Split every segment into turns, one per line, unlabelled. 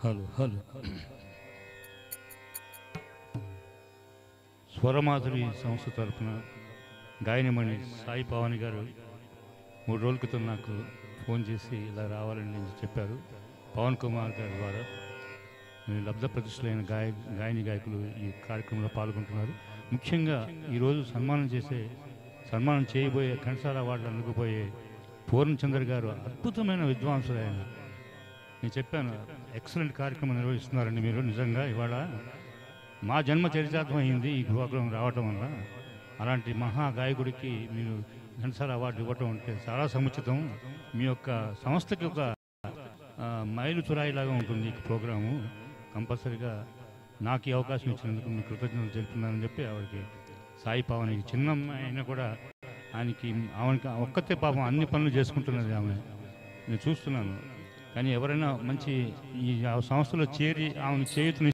Hello hello Swaramadhuri సంస్థ తరఫున గాయనిమణి సాయి పవాని గారు 3 రోజుల క్రితం నాకు ఫోన్ చేసి ఇలా రావాలని నేను చెప్పారు. పవన్ కుమార్ గారి ద్వారా లబ్ధ ప్రతిష్ఠులైన గాయని గాయకులు ఈ కార్యక్రమంలో పాల్గొంటున్నారు. ముఖ్యంగా ఈరోజు సన్మానం చేయబోయే ఘంటసాల అవార్డులు అందుకుపోయే పూర్ణచంద్ర గారు అద్భుతమైన విద్వాంసులు. ఆయన నేను చెప్పాను, ఎక్సలెంట్ కార్యక్రమం నిర్వహిస్తున్నారండి మీరు. నిజంగా ఇవాళ మా జన్మ చరితార్థమైంది ఈ ప్రోగ్రాం రావటం వల్ల. అలాంటి మహా గాయకుడికి మీరు ఘంటసాల అవార్డు ఇవ్వటం అంటే చాలా సముచితం. మీ యొక్క సంస్థకి ఒక మైలు చురాయిలాగా ఉంటుంది ఈ ప్రోగ్రాము. కంపల్సరీగా నాకు ఈ అవకాశం ఇచ్చినందుకు మీ కృతజ్ఞతలు తెలుపుతున్నానని చెప్పి ఆవిడకి సాయి పవన్కి చిన్న అయినా కూడా ఆమెకి ఒక్కతే పాపం అన్ని పనులు చేసుకుంటున్నది ఆమె. నేను చూస్తున్నాను. కానీ ఎవరైనా మంచి ఈ సంస్థలో చేరి ఆమెను చేయుతున్న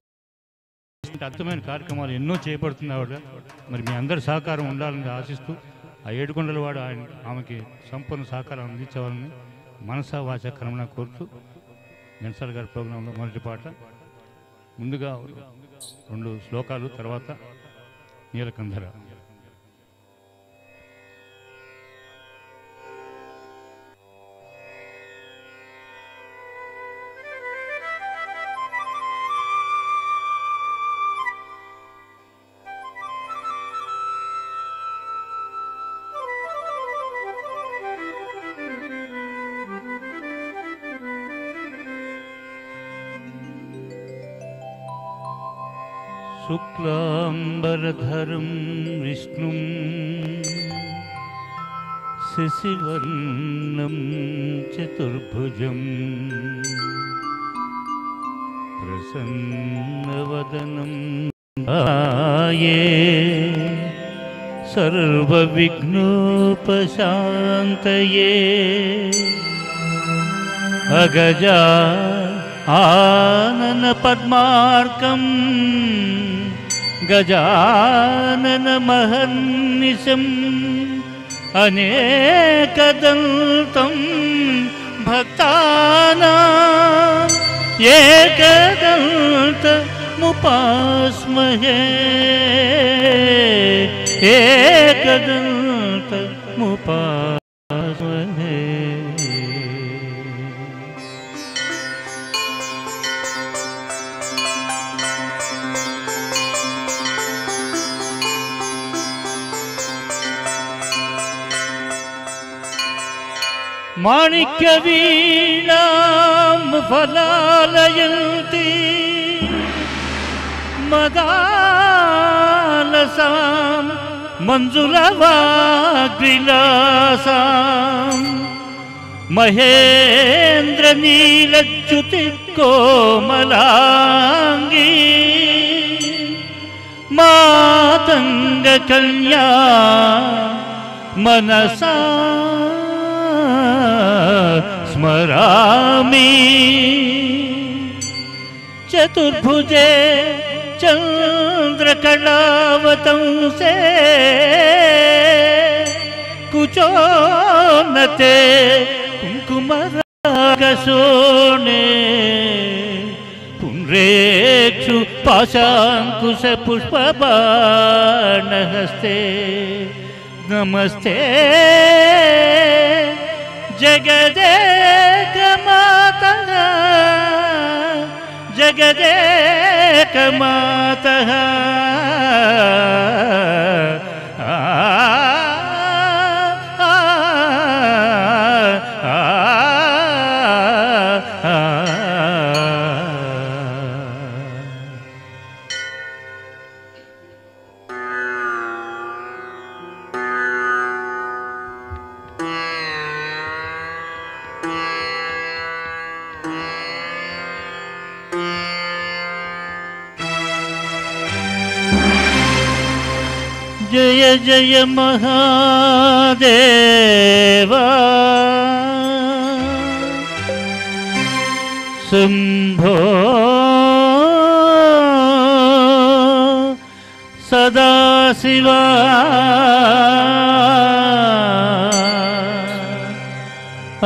అద్భుతమైన కార్యక్రమాలు ఎన్నో చేపడుతుంది ఆవిడ. మరి మీ అందరి సహకారం ఉండాలని ఆశిస్తూ ఆ ఏడుకొండల వాడు ఆమెకి సంపూర్ణ సహకారం అందించవాలని మనసా వాచ కర్మణ కోరుతూ ఘంటసాల గారి ప్రోగ్రాంలో మొదటి పాట ముందుగా 2 శ్లోకాలు, తర్వాత నీలకంధర. శుక్లాంబరధరం విష్ణుం శశివర్ణం చతుర్భుజం ప్రసన్నవదనం ధ్యాయే సర్వవిఘ్నోపశాంతయే అగజా ఆనన పద్మార్కం గజానన మహర్నిశం అనేకదంతం భక్తానాం ఏకదంతముపాస్మహే ఏకదంతముపాస్మహే. మాణిక్య వీణాం ఫలాలయంతి మదాలసాం మంజులవాగ్విలాసాం మహేంద్ర నీలచ్యుతి కోమలాంగీ మాతంగ కన్యా మనసా స్మరామి. చతుర్భుజే చంద్రకళావతంసే కుచోన్నతే కుంకుమరాగశోణే పుండ్రేక్షు పాశాంకుశ పుష్పబాణహస్తే నమస్తే జగదేక మాతః జగదేక మాతః జయ జయ మహాదేవా శంభో సదాశివా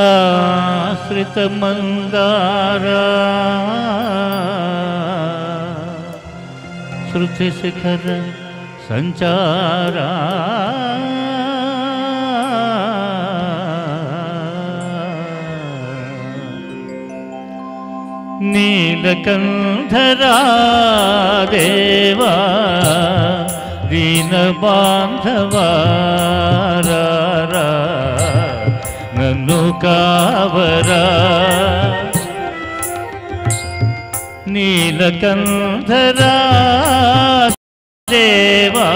ఆశ్రిత మందారా శృతి శిఖర సంచారా నీలకంఠరా దేవా దీన బాంధవారా నన్ను కావరా నీలకంఠరా దేవా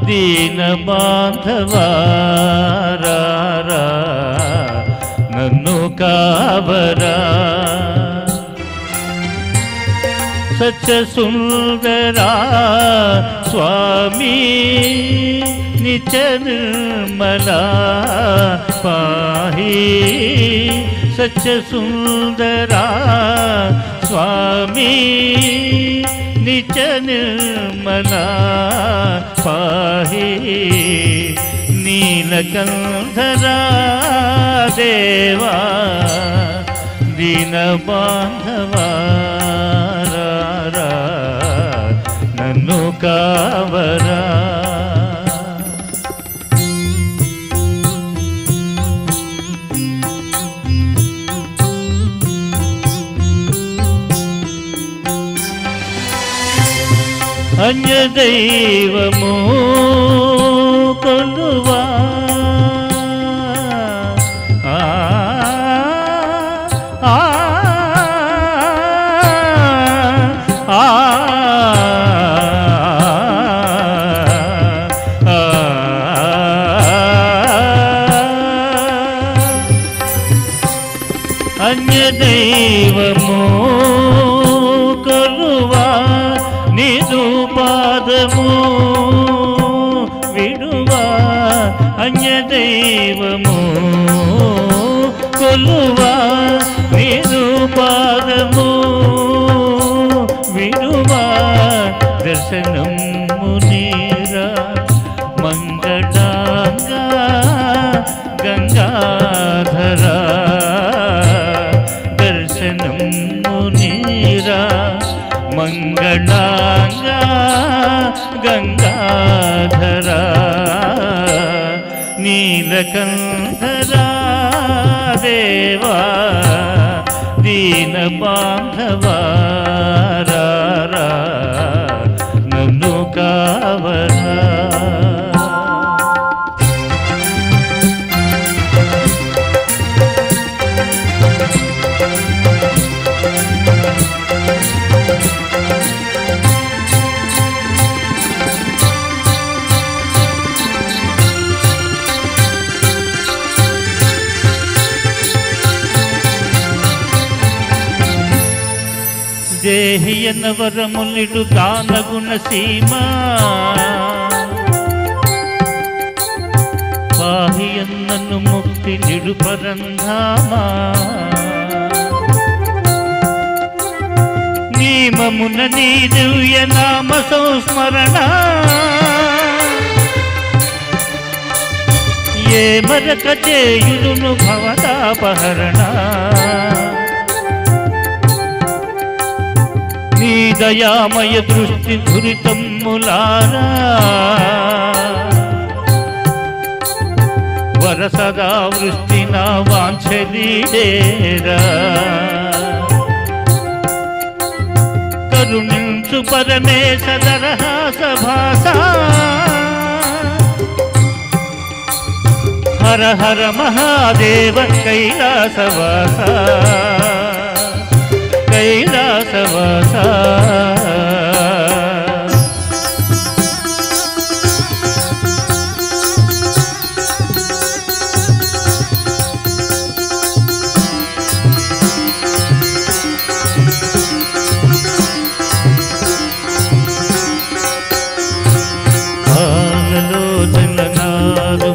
దీన బాంధవారా నన్ను కావరా సత్య సుందరా స్వామి నిత్య నిర్మలా పాహి సత్య సుందరా స్వామి నిత్య నిర్మలా పాహి నీలకంఠరా దేవా దీన బాంధవారా నన్ను కావరా అన్యదైవము కొలువా అన్యదైవము కొలువా నిదు పాదము విడువా అన్యదైవము కొలువా నిదు పాదము విడువా దర్శనము నీరా మంగళాంగా గంగాధరా దర్శనము నీరా మంగళాంగా గంగాధరా నీలకంఠరా దేవా దీన బాంధవారా నన్ను కావరా దేహియన వరములిడు కానగుణ సీమా పాహియన్నను ముక్తి నిడు పరంధామా నీమమున నీ దివ్య నామ సంస్మరణ ఏ మరక చేయుదును భవతాపహరణ నీ దయామయ దృష్టి ధురితమ్ములారా వరసదా వృష్టి నా వాంఛలీడేరా కరుణించు పరమేశ దరహాస భాస హర హర మహాదేవ కైలాసవాస కైలాసవాస పాలలోచననాదు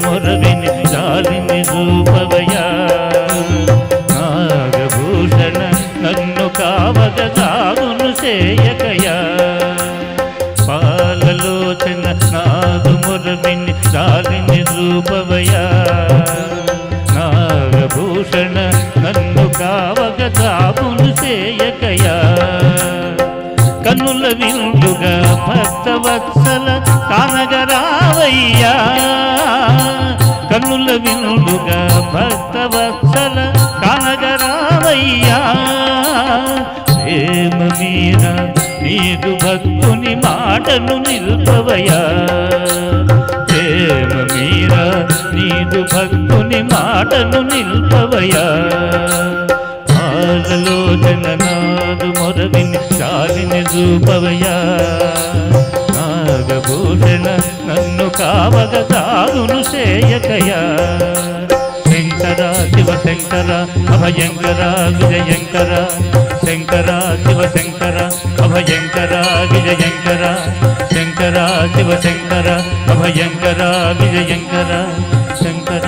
మొరవిని జాలిని రూపవయా నాగభూషణ నన్ను కావగ సాగును చేయకయా పాలలోచన నాదు మొరవిని జాలిని రూపవయా నాగభూషణ నన్ను కావగ సాగును చేయకయా కనుల విందు భక్తవత్సల కానగరావయ్యా కన్నుల వినుడుగా భక్తవత్సల కానగరావయ్యా ప్రేమ మీద నీదు భక్తుని మాటను నిలుపవయ్యా ప్రేమ మీద నీదు భక్తుని మాటను నిలుపవయ్యా ఆలోచన నాదు మొరవిని చాలిని చూపవయ్యా నాగభూషణ నన్ను కావగ దాగును చేయకయా శంకర శివశంకర అభయంకర విజయంకర శంకర శివశంకర అభయంకర విజయంకర శంకర శివశంకర అభయంకర విజయంకర శంకర